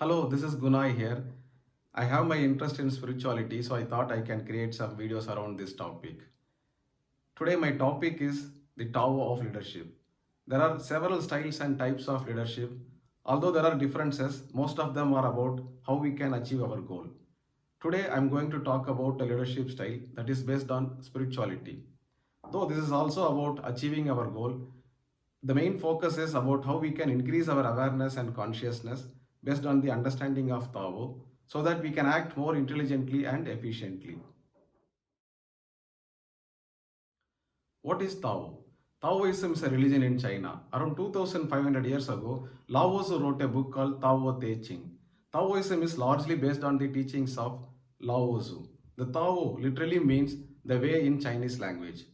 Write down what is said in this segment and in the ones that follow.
Hello, this is Gunai here. I have my interest in spirituality, so I thought I can create some videos around this topic. Today, my topic is the Tao of leadership. There are several styles and types of leadership. Although there are differences, most of them are about how we can achieve our goal. Today, I'm going to talk about a leadership style that is based on spirituality. Though this is also about achieving our goal, the main focus is about how we can increase our awareness and consciousness based on the understanding of Tao so that we can act more intelligently and efficiently. What is Tao? Taoism is a religion in China. Around 2500 years ago, Lao Tzu wrote a book called Tao Te Ching. Taoism is largely based on the teachings of Lao Tzu. The Tao literally means the way in Chinese language.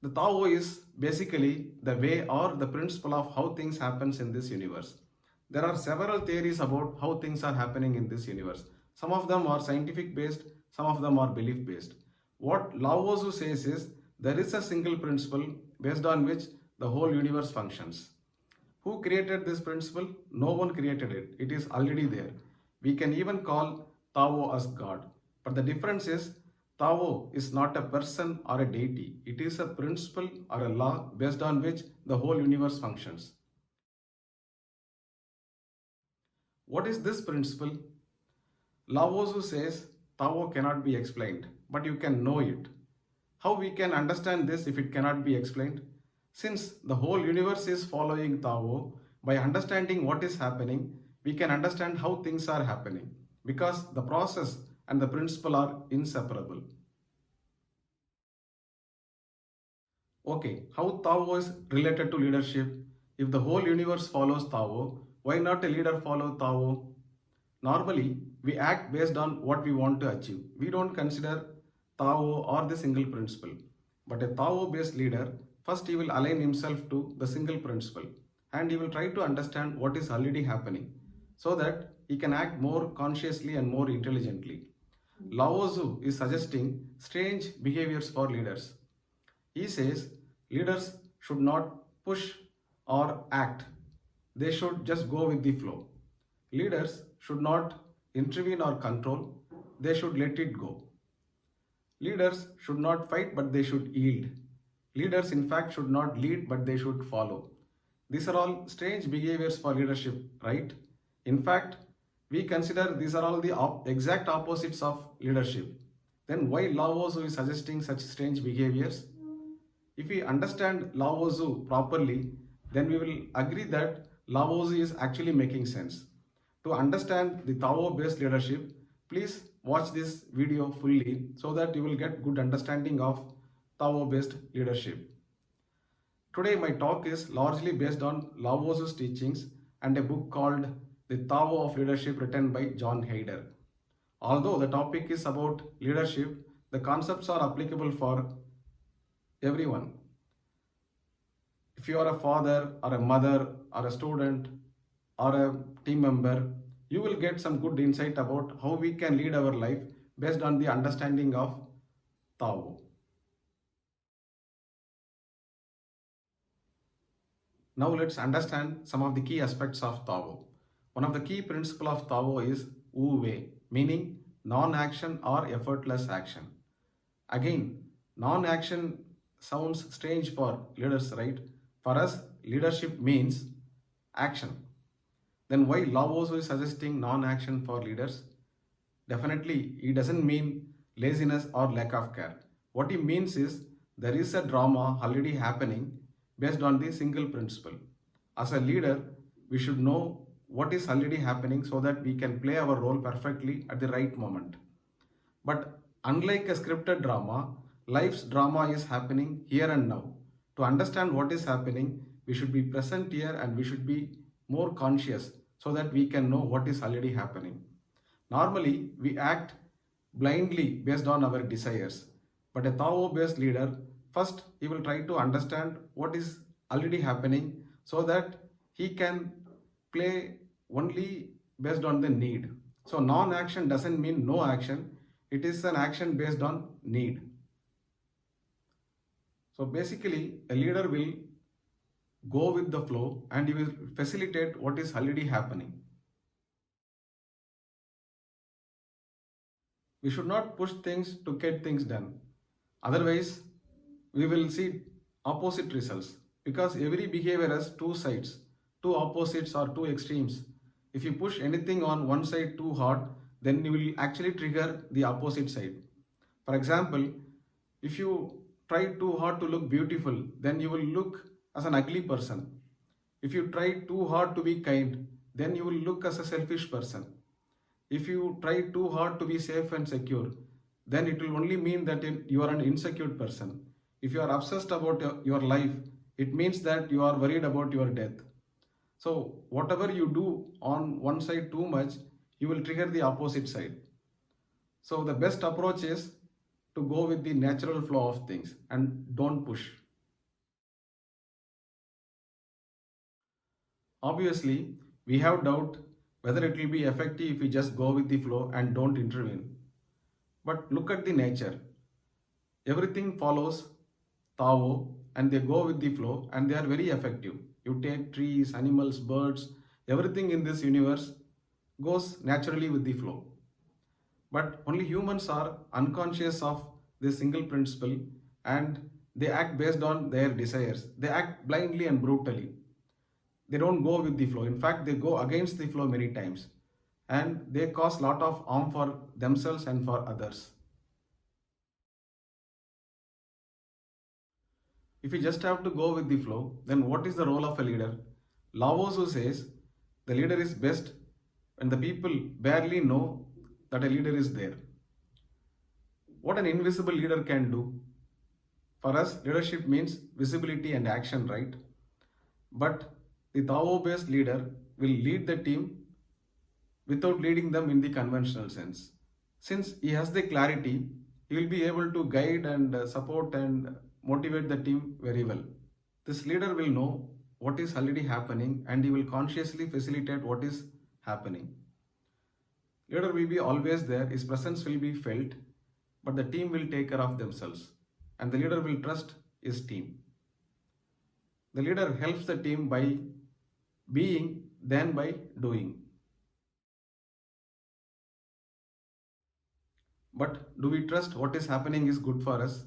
The Tao is basically the way or the principle of how things happens in this universe. There are several theories about how things are happening in this universe. Some of them are scientific based, some of them are belief based. What Lao Tzu says is there is a single principle based on which the whole universe functions. Who created this principle? No one created it. It is already there. We can even call Tao as God. But the difference is Tao is not a person or a deity. It is a principle or a law based on which the whole universe functions. What is this principle? Lao Tzu says Tao cannot be explained, but you can know it. How we can understand this if it cannot be explained? Since the whole universe is following Tao, by understanding what is happening, we can understand how things are happening because the process and the principle are inseparable. Okay, how Tao is related to leadership? If the whole universe follows Tao, why not a leader follow Tao? Normally, we act based on what we want to achieve. We don't consider Tao or the single principle. But a Tao based leader, first he will align himself to the single principle and he will try to understand what is already happening so that he can act more consciously and more intelligently. Lao Tzu is suggesting strange behaviors for leaders. He says leaders should not push or act, they should just go with the flow. Leaders should not intervene or control, they should let it go. Leaders should not fight but they should yield. Leaders, in fact, should not lead but they should follow. These are all strange behaviors for leadership, right? In fact, we consider these are all the exact opposites of leadership. Then why Lao Tzu is suggesting such strange behaviors? If we understand Lao Tzu properly, then we will agree that Lao Tzu is actually making sense. To understand the Tao based leadership, please watch this video fully so that you will get good understanding of Tao based leadership. Today my talk is largely based on Lao Tzu's teachings and a book called The Tao of Leadership written by John Haider. Although the topic is about leadership, the concepts are applicable for everyone. If you are a father or a mother or a student or a team member, you will get some good insight about how we can lead our life based on the understanding of Tao. Now let's understand some of the key aspects of Tao. One of the key principles of Tao is Wu Wei, meaning non-action or effortless action. Again, non-action sounds strange for leaders, right? For us, leadership means action. Then why Lao Tzu is suggesting non-action for leaders? Definitely, he doesn't mean laziness or lack of care. What he means is there is a drama already happening based on the single principle. As a leader, we should know what is already happening so that we can play our role perfectly at the right moment. But unlike a scripted drama, life's drama is happening here and now. To understand what is happening, we should be present here and we should be more conscious so that we can know what is already happening. Normally, we act blindly based on our desires. But a Tao based leader, first he will try to understand what is already happening so that he can play only based on the need. So, non action doesn't mean no action, it is an action based on need. So, basically, a leader will go with the flow and he will facilitate what is already happening. We should not push things to get things done. Otherwise, we will see opposite results because every behavior has two sides, two opposites or two extremes. If you push anything on one side too hard, then you will actually trigger the opposite side. For example, if you try too hard to look beautiful, then you will look as an ugly person. If you try too hard to be kind, then you will look as a selfish person. If you try too hard to be safe and secure, then it will only mean that you are an insecure person. If you are obsessed about your life, it means that you are worried about your death. So, whatever you do on one side too much, you will trigger the opposite side. So, the best approach is to go with the natural flow of things and don't push. Obviously, we have doubt whether it will be effective if we just go with the flow and don't intervene. But look at the nature. Everything follows Tao and they go with the flow and they are very effective. You take trees, animals, birds, everything in this universe goes naturally with the flow. But only humans are unconscious of this single principle and they act based on their desires. They act blindly and brutally. They don't go with the flow. In fact, they go against the flow many times and they cause lot of harm for themselves and for others. If you just have to go with the flow, then what is the role of a leader? Lao Tzu says the leader is best when the people barely know that a leader is there. What an invisible leader can do. For us, leadership means visibility and action, right? But the Tao based leader will lead the team without leading them in the conventional sense. Since he has the clarity, he will be able to guide and support and motivate the team very well. This leader will know what is already happening and he will consciously facilitate what is happening. Leader will be always there, his presence will be felt, but the team will take care of themselves and the leader will trust his team. The leader helps the team by being than by doing. But do we trust what is happening is good for us?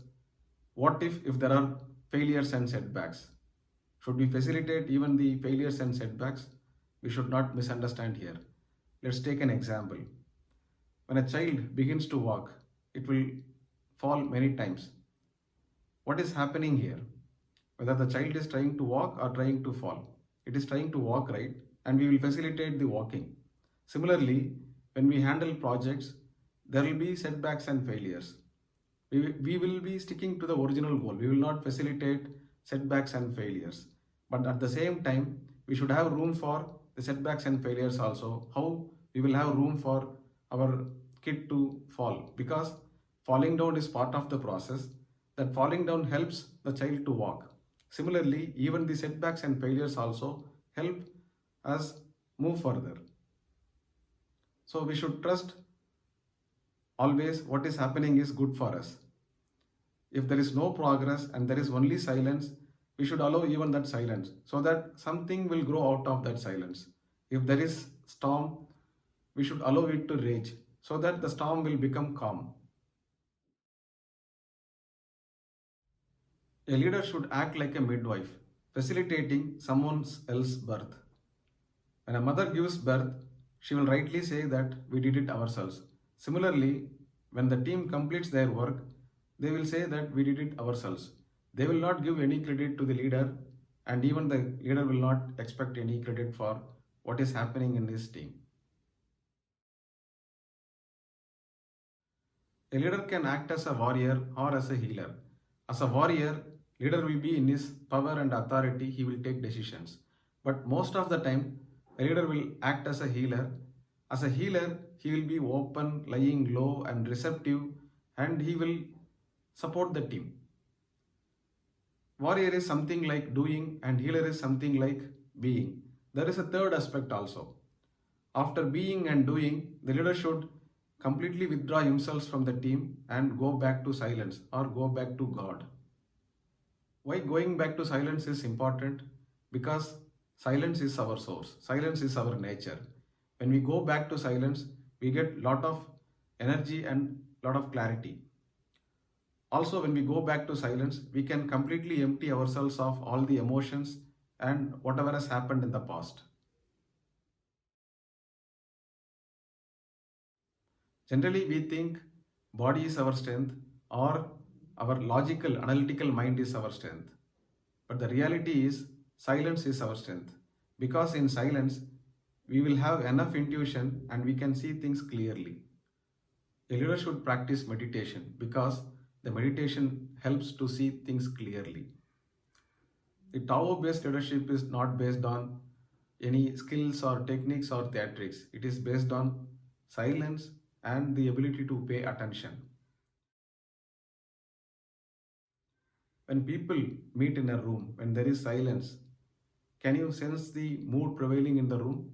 What if there are failures and setbacks? Should we facilitate even the failures and setbacks? We should not misunderstand here. Let's take an example. When a child begins to walk, it will fall many times. What is happening here? Whether the child is trying to walk or trying to fall, it is trying to walk, right? And we will facilitate the walking. Similarly, when we handle projects, there will be setbacks and failures. We will be sticking to the original goal. We will not facilitate setbacks and failures. But at the same time, we should have room for the setbacks and failures also. How we will have room for our kid to fall, because falling down is part of the process. That falling down helps the child to walk. Similarly, even the setbacks and failures also help us move further. So we should trust always what is happening is good for us. If there is no progress and there is only silence, we should allow even that silence so that something will grow out of that silence. If there is storm, we should allow it to rage so that the storm will become calm. A leader should act like a midwife, facilitating someone else's birth. When a mother gives birth, she will rightly say that we did it ourselves. Similarly, when the team completes their work, they will say that we did it ourselves. They will not give any credit to the leader, and even the leader will not expect any credit for what is happening in his team. A leader can act as a warrior or as a healer. As a warrior, leader will be in his power and authority, he will take decisions. But most of the time, a leader will act as a healer. As a healer, he will be open, lying low and receptive, and he will support the team. Warrior is something like doing and healer is something like being. There is a third aspect also. After being and doing, the leader should completely withdraw himself from the team and go back to silence or go back to God. Why going back to silence is important? Because silence is our source. Silence is our nature. When we go back to silence, we get lot of energy and lot of clarity. Also, when we go back to silence, we can completely empty ourselves of all the emotions and whatever has happened in the past. Generally, we think body is our strength or our logical, analytical mind is our strength. But the reality is, silence is our strength. Because in silence, we will have enough intuition and we can see things clearly. A leader should practice meditation because the meditation helps to see things clearly. The Tao based leadership is not based on any skills or techniques or theatrics. It is based on silence and the ability to pay attention. When people meet in a room, when there is silence, can you sense the mood prevailing in the room?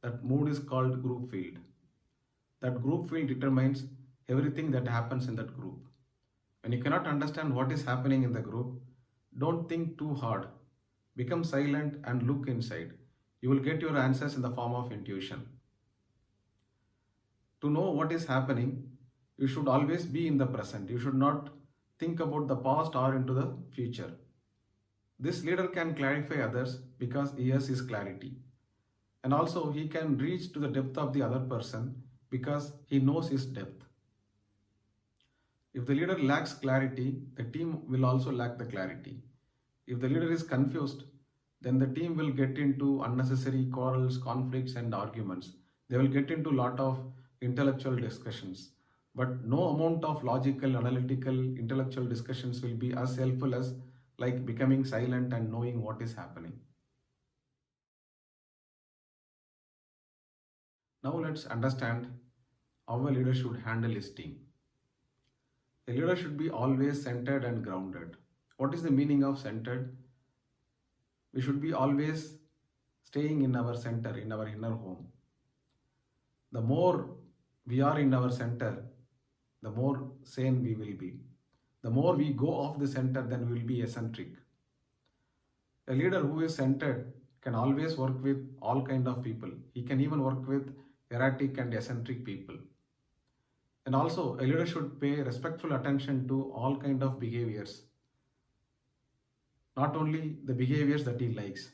That mood is called group field. That group field determines everything that happens in that group. When you cannot understand what is happening in the group, don't think too hard. Become silent and look inside. You will get your answers in the form of intuition. To know what is happening, you should always be in the present. You should not think about the past or into the future. This leader can clarify others because he has his clarity. And also, he can reach to the depth of the other person because he knows his depth. If the leader lacks clarity, the team will also lack the clarity. If the leader is confused, then the team will get into unnecessary quarrels, conflicts, and arguments. They will get into a lot of intellectual discussions. But no amount of logical, analytical, intellectual discussions will be as helpful as like becoming silent and knowing what is happening. Now let's understand how a leader should handle his team. A leader should be always centered and grounded. What is the meaning of centered? We should be always staying in our center, in our inner home. The more we are in our center, the more sane we will be. The more we go off the center, then we will be eccentric. A leader who is centered can always work with all kind of people. He can even work with erratic and eccentric people. And also, a leader should pay respectful attention to all kind of behaviors, not only the behaviors that he likes.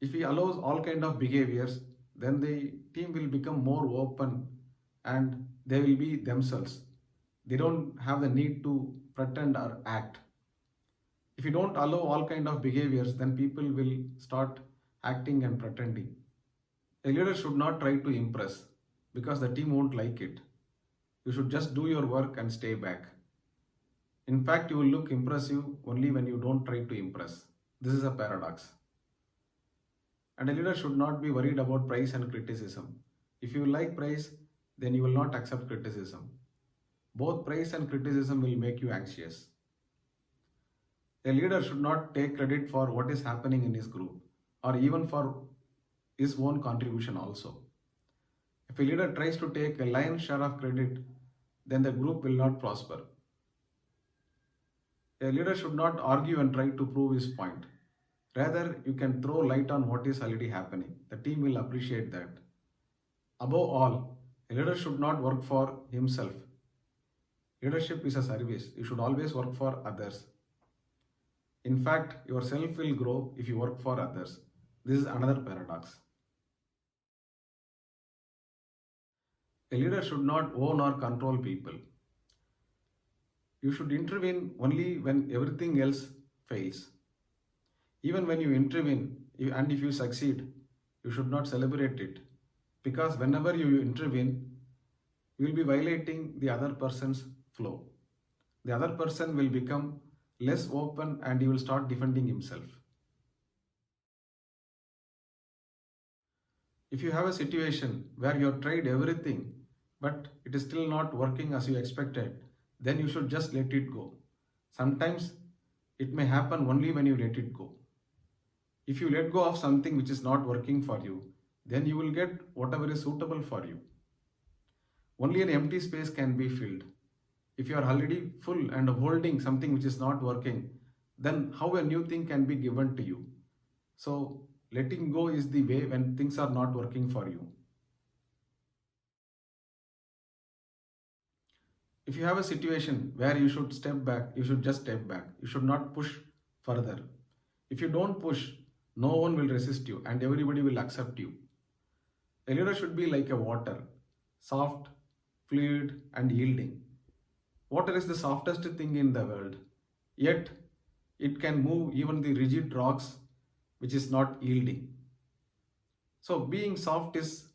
If he allows all kind of behaviors, then the team will become more open and they will be themselves. They don't have the need to pretend or act. If you don't allow all kind of behaviors, then people will start acting and pretending. A leader should not try to impress because the team won't like it. You should just do your work and stay back. In fact, you will look impressive only when you don't try to impress. This is a paradox. And a leader should not be worried about praise and criticism. If you like praise, then you will not accept criticism. Both praise and criticism will make you anxious. A leader should not take credit for what is happening in his group or even for his own contribution also. If a leader tries to take a lion's share of credit, then the group will not prosper. A leader should not argue and try to prove his point. Rather, you can throw light on what is already happening. The team will appreciate that. Above all, a leader should not work for himself. Leadership is a service. You should always work for others. In fact, yourself will grow if you work for others. This is another paradox. A leader should not own or control people. You should intervene only when everything else fails. Even when you intervene and if you succeed, you should not celebrate it because whenever you intervene, you will be violating the other person's flow. The other person will become less open and he will start defending himself. If you have a situation where you have tried everything but it is still not working as you expected, then you should just let it go. Sometimes it may happen only when you let it go. If you let go of something which is not working for you, then you will get whatever is suitable for you. Only an empty space can be filled. If you are already full and holding something which is not working, then how a new thing can be given to you? So letting go is the way when things are not working for you. If you have a situation where you should step back, you should just step back. You should not push further. If you don't push, no one will resist you and everybody will accept you. A leader should be like a water, soft, fluid, and yielding. Water is the softest thing in the world, yet it can move even the rigid rocks, which is not yielding. So, being soft is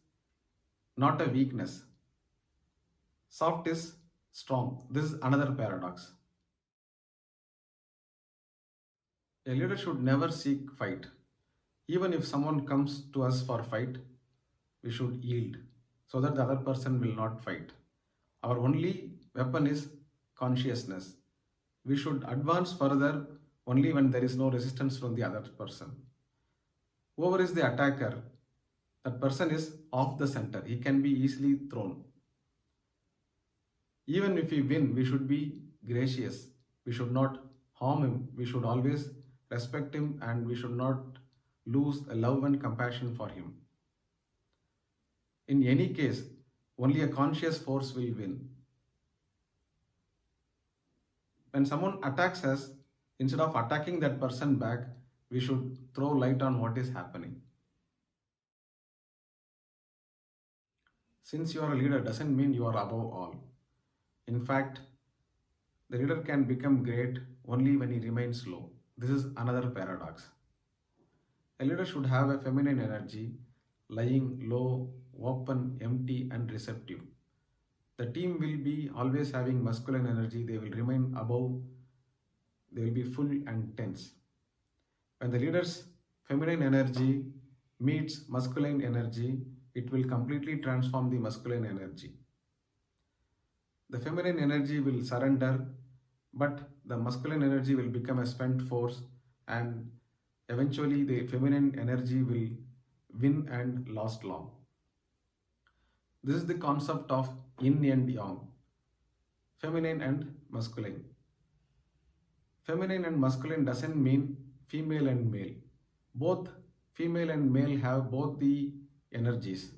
not a weakness, soft is strong. This is another paradox. A leader should never seek fight. Even if someone comes to us for fight, we should yield so that the other person will not fight. Our only weapon is consciousness. We should advance further only when there is no resistance from the other person. Whoever is the attacker, that person is off the center. He can be easily thrown. Even if we win, we should be gracious. We should not harm him. We should always respect him and we should not lose a love and compassion for him. In any case, only a conscious force will win. When someone attacks us, instead of attacking that person back, we should throw light on what is happening. Since you are a leader doesn't mean you are above all. In fact, the leader can become great only when he remains low. This is another paradox. A leader should have a feminine energy, lying low, open, empty, and receptive. The team will be always having masculine energy, they will remain above, they will be full and tense. When the leader's feminine energy meets masculine energy, it will completely transform the masculine energy. The feminine energy will surrender, but the masculine energy will become a spent force, and eventually the feminine energy will win and last long. This is the concept of yin and yang, feminine and masculine. Feminine and masculine doesn't mean female and male. Both female and male have both the energies.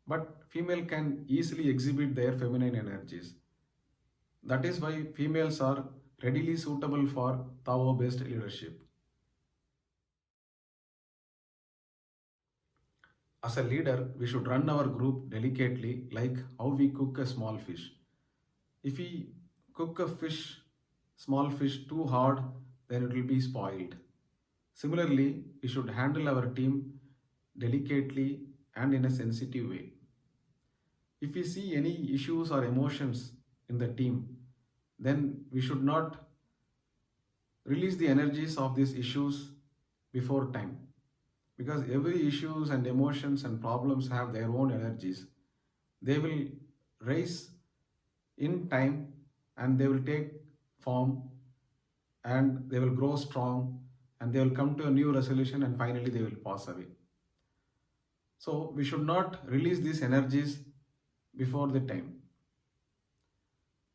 But female can easily exhibit their feminine energies. That is why females are readily suitable for Tao-based leadership. As a leader, we should run our group delicately, like how we cook a small fish. If we cook a small fish too hard, then it will be spoiled. Similarly, we should handle our team delicately and in a sensitive way. If we see any issues or emotions in the team, then we should not release the energies of these issues before time. Because every issues and emotions and problems have their own energies. They will rise in time and they will take form and they will grow strong and they will come to a new resolution and finally they will pass away. So we should not release these energies before the time.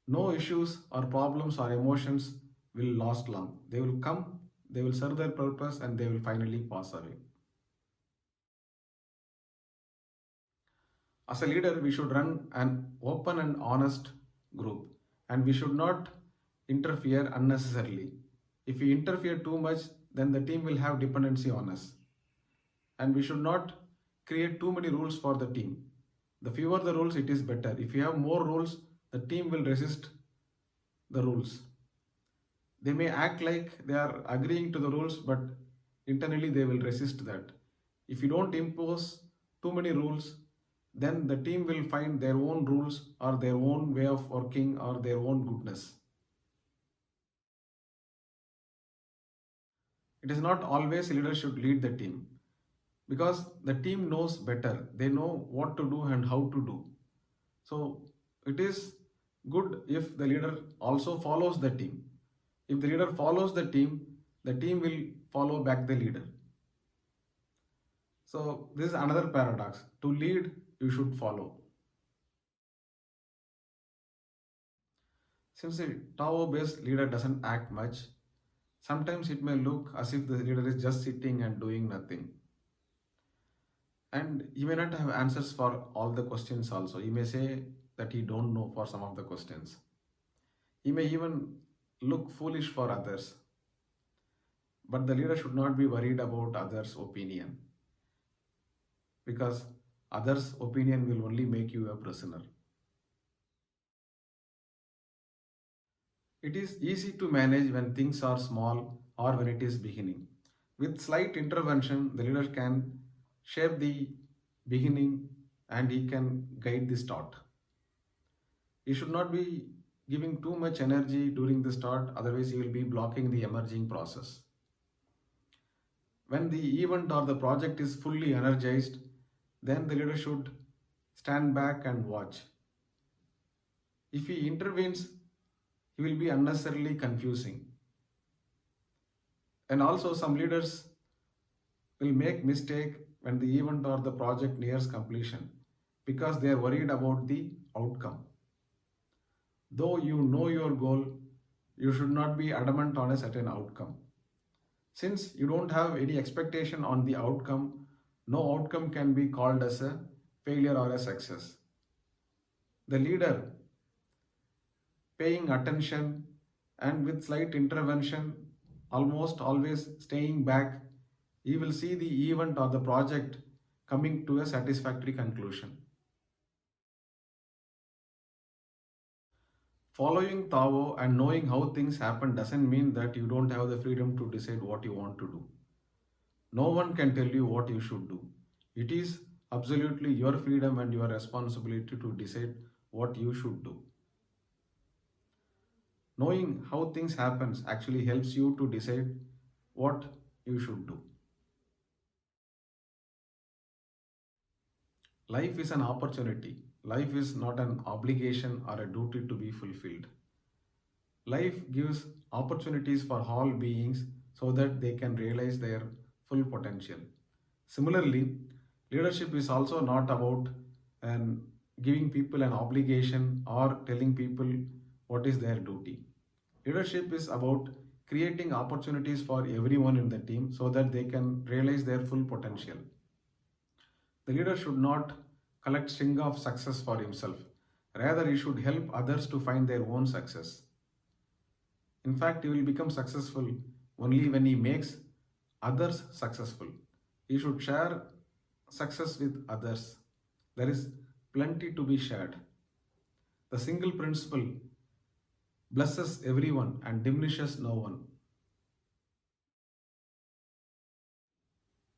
No issues or problems or emotions will last long. They will come, they will serve their purpose and they will finally pass away. As a leader, we should run an open and honest group and we should not interfere unnecessarily. If we interfere too much, then the team will have dependency on us. And we should not create too many rules for the team. The fewer the rules, it is better. If you have more rules, the team will resist the rules. They may act like they are agreeing to the rules, but internally they will resist that. If you don't impose too many rules, then the team will find their own rules or their own way of working or their own goodness. It is not always a leader should lead the team because the team knows better. They know what to do and how to do. So it is good if the leader also follows the team. If the leader follows the team will follow back the leader. So this is another paradox. To lead, you should follow. Since a Tao-based leader doesn't act much, sometimes it may look as if the leader is just sitting and doing nothing. And he may not have answers for all the questions also. He may say that he don't know for some of the questions. He may even look foolish for others, but the leader should not be worried about others' opinion because others' opinion will only make you a prisoner. It is easy to manage when things are small or when it is beginning. With slight intervention, the leader can shape the beginning and he can guide the start. He should not be giving too much energy during the start, otherwise, he will be blocking the emerging process. When the event or the project is fully energized, then the leader should stand back and watch. If he intervenes, he will be unnecessarily confusing. And also, some leaders will make mistake when the event or the project nears completion because they are worried about the outcome. Though you know your goal, you should not be adamant on a certain outcome. Since you don't have any expectation on the outcome, no outcome can be called as a failure or a success. The leader paying attention and with slight intervention, almost always staying back, he will see the event or the project coming to a satisfactory conclusion. Following Tao and knowing how things happen doesn't mean that you don't have the freedom to decide what you want to do. No one can tell you what you should do. It is absolutely your freedom and your responsibility to decide what you should do. Knowing how things happens actually helps you to decide what you should do. Life is an opportunity. Life is not an obligation or a duty to be fulfilled. Life gives opportunities for all beings so that they can realize their full potential. Similarly, leadership is also not about giving people an obligation or telling people what is their duty. Leadership is about creating opportunities for everyone in the team so that they can realize their full potential. The leader should not collect string of success for himself. Rather, he should help others to find their own success. In fact, he will become successful only when he makes others successful. He should share success with others. There is plenty to be shared. The single principle blesses everyone and diminishes no one.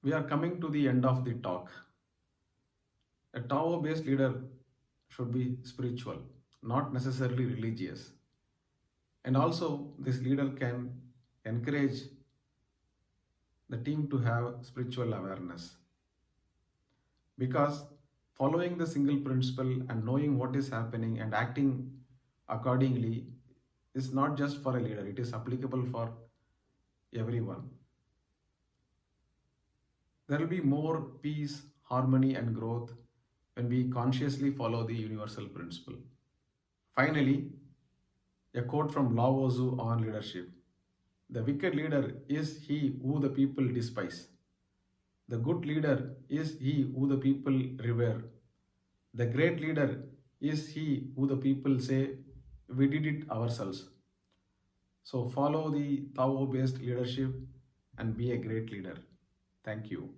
We are coming to the end of the talk. A Tao based leader should be spiritual, not necessarily religious. And also, this leader can encourage the team to have spiritual awareness. Because following the single principle and knowing what is happening and acting accordingly is not just for a leader, it is applicable for everyone. There will be more peace, harmony, and growth when we consciously follow the universal principle. Finally, a quote from Lao Tzu on leadership. The wicked leader is he who the people despise. The good leader is he who the people revere. The great leader is he who the people say, we did it ourselves. So follow the Tao based leadership and be a great leader. Thank you.